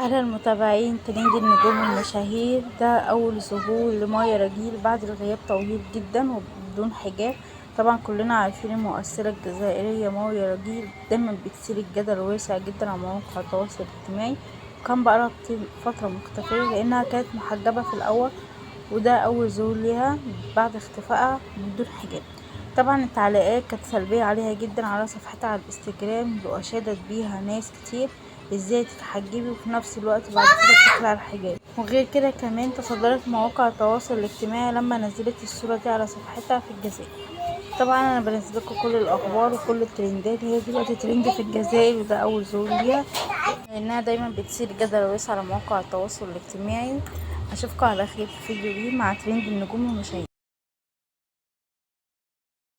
أهلا المتابعين ترند النجوم المشاهير. ده أول ظهور لمايا رجيل بعد الغياب طويل جدا وبدون حجاب. طبعا كلنا عارفين الممثلة الجزائرية مايا رجيل دايما بتثير الجدل واسع جدا على مواقع التواصل الاجتماعي، وكان بقالها فترة مختفية لأنها كانت محجبة في الأول، وده أول ظهور ليها بعد اختفائها بدون حجاب. طبعا التعليقات كانت سلبية عليها جدا على صفحتها على الانستجرام، وأشادت بيها ناس كتير ازاي تتحجبي وفي نفس الوقت بعد كده تخلع الحجاب. وغير كده كمان تصدرت مواقع التواصل الاجتماعي لما نزلت الصورة دي على صفحتها في الجزائر. طبعا انا بنزل لكم كل الاخبار وكل الترندات. هي دلوقتي ترند في الجزائر وده اول ظهور ليها، لانها دايما بتثير جدل واسع على مواقع التواصل الاجتماعي. اشوفكم على خير في فيديو جديد مع ترند النجوم المشاهير.